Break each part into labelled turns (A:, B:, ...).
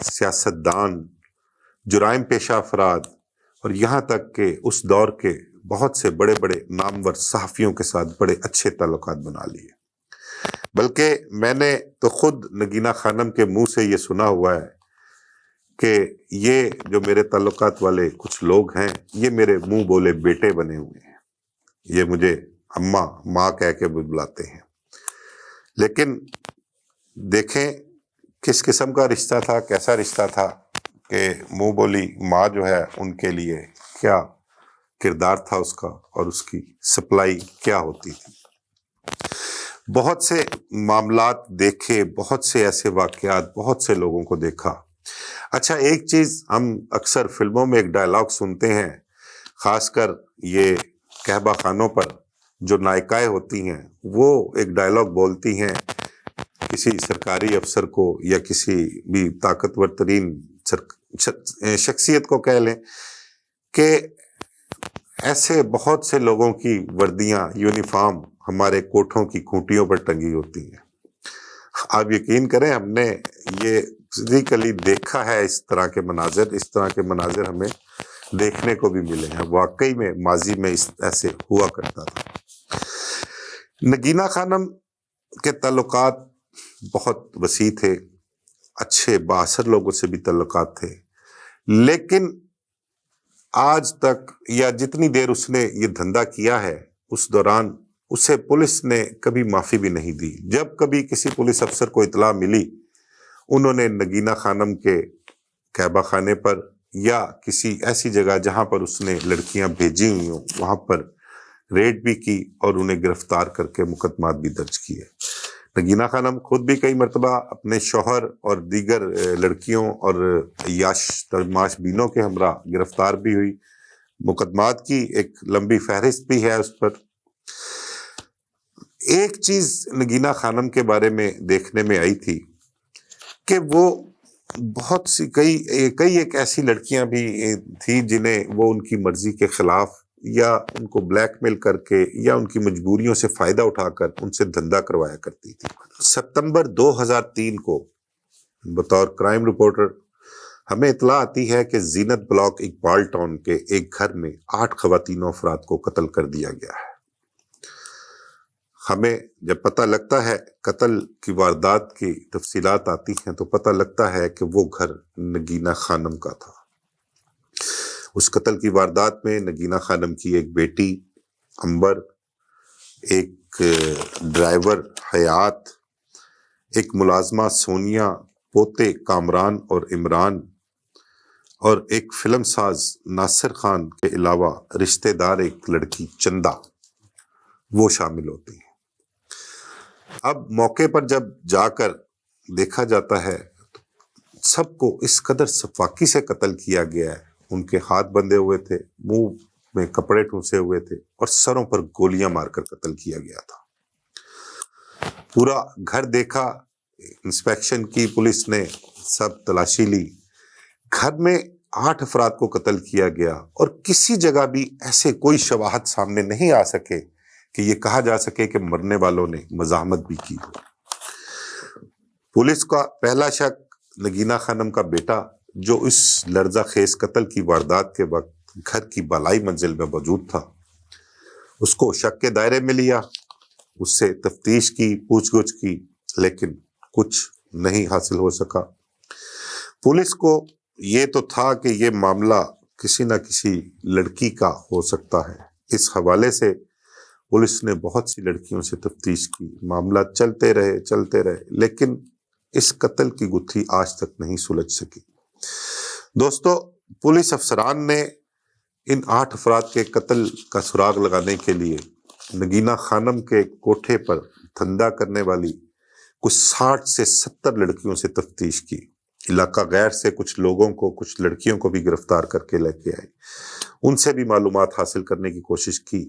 A: سیاستدان، جرائم پیشہ افراد اور یہاں تک کہ اس دور کے بہت سے بڑے بڑے نامور صحافیوں کے ساتھ بڑے اچھے تعلقات بنا لیے۔ بلکہ میں نے تو خود نگینہ خانم کے منہ سے یہ سنا ہوا ہے کہ یہ جو میرے تعلقات والے کچھ لوگ ہیں یہ میرے منہ بولے بیٹے بنے ہوئے ہیں، یہ مجھے اماں ماں کہہ کے بلاتے ہیں۔ لیکن دیکھیں کس قسم کا رشتہ تھا، کیسا رشتہ تھا کہ منہ بولی ماں جو ہے ان کے لیے کیا کردار تھا اس کا، اور اس کی سپلائی کیا ہوتی تھی۔ بہت سے معاملات دیکھے، بہت سے ایسے واقعات، بہت سے لوگوں کو دیکھا۔ اچھا، ایک چیز ہم اکثر فلموں میں ایک ڈائلاگ سنتے ہیں، خاص کر یہ کہبہ خانوں پر جو نائکائیں ہوتی ہیں وہ ایک ڈائلاگ بولتی ہیں کسی سرکاری افسر کو یا کسی بھی طاقتور ترین شخصیت کو کہہ لیں کہ ایسے بہت سے لوگوں کی وردیاں، یونیفارم ہمارے کوٹھوں کی کھوٹیوں پر ٹنگی ہوتی ہیں۔ آپ یقین کریں ہم نے یہ فزیکلی دیکھا ہے، اس طرح کے مناظر ہمیں دیکھنے کو بھی ملے ہیں، واقعی میں ماضی میں ایسے ہوا کرتا تھا۔ نگینہ خانم کے تعلقات بہت وسیع تھے، اچھے بااثر لوگوں سے بھی تعلقات تھے، لیکن آج تک یا جتنی دیر اس نے یہ دھندا کیا ہے اس دوران اسے پولیس نے کبھی معافی بھی نہیں دی۔ جب کبھی کسی پولیس افسر کو اطلاع ملی، انہوں نے نگینہ خانم کے کہبہ خانے پر یا کسی ایسی جگہ جہاں پر اس نے لڑکیاں بھیجی ہوئی ہوں وہاں پر ریڈ بھی کی اور انہیں گرفتار کر کے مقدمات بھی درج کیے۔ نگینہ خانم خود بھی کئی مرتبہ اپنے شوہر اور دیگر لڑکیوں اور عیاش تماش بینوں کے ہمراہ گرفتار بھی ہوئی، مقدمات کی ایک لمبی فہرست بھی ہے اس پر۔ ایک چیز نگینہ خانم کے بارے میں دیکھنے میں آئی تھی کہ وہ بہت سی کئی ایک ایسی لڑکیاں بھی تھی جنہیں وہ ان کی مرضی کے خلاف یا ان کو بلیک میل کر کے یا ان کی مجبوریوں سے فائدہ اٹھا کر ان سے دھندا کروایا کرتی تھی۔ ستمبر 2003 کو بطور کرائم رپورٹر ہمیں اطلاع آتی ہے کہ زینت بلاک اقبال ٹاؤن کے ایک گھر میں 8 خواتین افراد کو قتل کر دیا گیا ہے۔ ہمیں جب پتہ لگتا ہے، قتل کی واردات کی تفصیلات آتی ہیں تو پتہ لگتا ہے کہ وہ گھر نگینہ خانم کا تھا۔ اس قتل کی واردات میں نگینہ خانم کی ایک بیٹی امبر، ایک ڈرائیور حیات، ایک ملازمہ سونیا، پوتے کامران اور عمران اور ایک فلم ساز ناصر خان کے علاوہ رشتہ دار ایک لڑکی چندہ وہ شامل ہوتی ہیں۔ اب موقع پر جب جا کر دیکھا جاتا ہے تو سب کو اس قدر سفاکی سے قتل کیا گیا ہے، ان کے ہاتھ بندھے ہوئے تھے، منہ میں کپڑے ٹھونسے ہوئے تھے اور سروں پر گولیاں مار کر قتل کیا گیا تھا۔ پورا گھر دیکھا، انسپیکشن کی پولیس نے، سب تلاشی لی، گھر میں 8 افراد کو قتل کیا گیا اور کسی جگہ بھی ایسے کوئی شواہد سامنے نہیں آ سکے کہ یہ کہا جا سکے کہ مرنے والوں نے مزاحمت بھی کی۔ پولیس کا پہلا شک نگینہ خانم کا بیٹا جو اس لرزہ خیز قتل کی واردات کے وقت گھر کی بالائی منزل میں موجود تھا، اس کو شک کے دائرے میں لیا، اس سے تفتیش کی، پوچھ گچھ کی، لیکن کچھ نہیں حاصل ہو سکا۔ پولیس کو یہ تو تھا کہ یہ معاملہ کسی نہ کسی لڑکی کا ہو سکتا ہے۔ اس حوالے سے پولیس نے بہت سی لڑکیوں سے تفتیش کی، معاملہ چلتے رہے، لیکن اس قتل کی گتھی آج تک نہیں سلجھ سکی۔ دوستو، پولیس افسران نے ان 8 افراد کے قتل کا سراغ لگانے کے لیے نگینہ خانم کے کوٹھے پر دھندا کرنے والی کچھ 60 سے 70 لڑکیوں سے تفتیش کی۔ علاقہ غیر سے کچھ لوگوں کو، کچھ لڑکیوں کو بھی گرفتار کر کے لے کے آئے، ان سے بھی معلومات حاصل کرنے کی کوشش کی،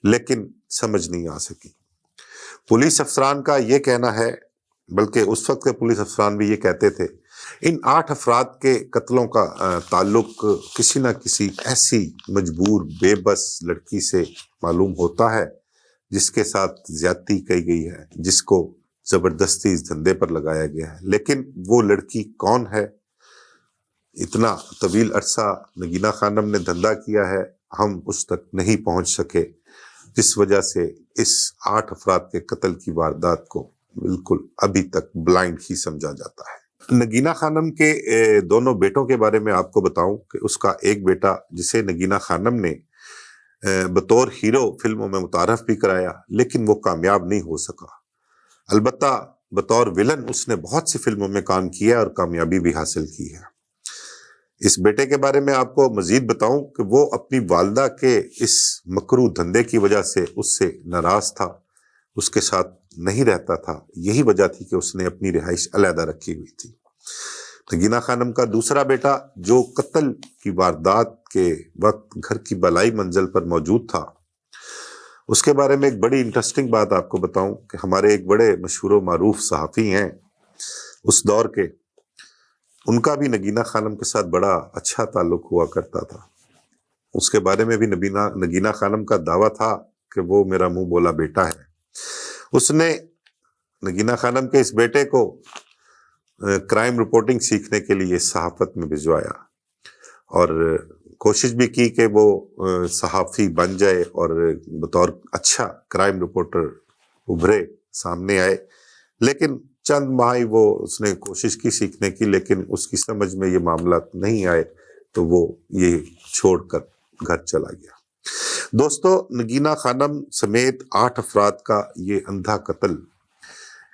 A: لیکن سمجھ نہیں آ سکی۔ پولیس افسران کا یہ کہنا ہے، بلکہ اس وقت کے پولیس افسران بھی یہ کہتے تھے، ان 8 افراد کے قتلوں کا تعلق کسی نہ کسی ایسی مجبور بے بس لڑکی سے معلوم ہوتا ہے جس کے ساتھ زیادتی کی گئی ہے، جس کو زبردستی اس دھندے پر لگایا گیا ہے، لیکن وہ لڑکی کون ہے اتنا طویل عرصہ نگینہ خانم نے دھندا کیا ہے، ہم اس تک نہیں پہنچ سکے، جس وجہ سے اس 8 افراد کے قتل کی واردات کو بالکل ابھی تک بلائنڈ ہی سمجھا جاتا ہے۔ نگینہ خانم کے دونوں بیٹوں کے بارے میں آپ کو بتاؤں کہ اس کا ایک بیٹا جسے نگینہ خانم نے بطور ہیرو فلموں میں متعارف بھی کرایا، لیکن وہ کامیاب نہیں ہو سکا۔ البتہ بطور ولن اس نے بہت سی فلموں میں کام کیا اور کامیابی بھی حاصل کی ہے۔ اس بیٹے کے بارے میں آپ کو مزید بتاؤں کہ وہ اپنی والدہ کے اس مکروہ دھندے کی وجہ سے اس سے ناراض تھا، اس کے ساتھ نہیں رہتا تھا۔ یہی وجہ تھی کہ اس نے اپنی رہائش علیحدہ رکھی ہوئی تھی۔ نگینہ خانم کا دوسرا بیٹا جو قتل کی واردات کے وقت گھر کی بالائی منزل پر موجود تھا، اس کے بارے میں ایک بڑی انٹرسٹنگ بات آپ کو بتاؤں کہ ہمارے ایک بڑے مشہور و معروف صحافی ہیں اس دور کے، ان کا بھی نگینہ خانم کے ساتھ بڑا اچھا تعلق ہوا کرتا تھا۔ اس کے بارے میں بھی نگینہ خانم کا دعویٰ تھا کہ وہ میرا منہ بولا بیٹا ہے۔ اس نے نگینہ خانم کے اس بیٹے کو کرائم رپورٹنگ سیکھنے کے لیے صحافت میں بھجوایا اور کوشش بھی کی کہ وہ صحافی بن جائے اور بطور اچھا کرائم رپورٹر ابھرے، سامنے آئے، لیکن چند ماہ وہ اس نے کوشش کی سیکھنے کی، لیکن اس کی سمجھ میں یہ معاملات نہیں آئے تو وہ یہ چھوڑ کر گھر چلا گیا۔ دوستو، نگینہ خانم سمیت 8 افراد کا یہ اندھا قتل،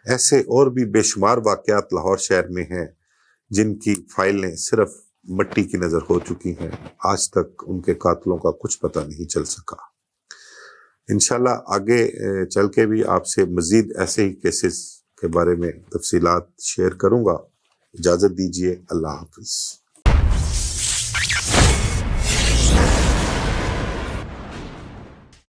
A: ایسے اور بھی بے شمار واقعات لاہور شہر میں ہیں جن کی فائلیں صرف مٹی کی نظر ہو چکی ہیں، آج تک ان کے قاتلوں کا کچھ پتہ نہیں چل سکا۔ انشاءاللہ آگے چل کے بھی آپ سے مزید ایسے ہی کیسز کے بارے میں تفصیلات شیئر کروں گا۔ اجازت دیجیے، اللہ حافظ۔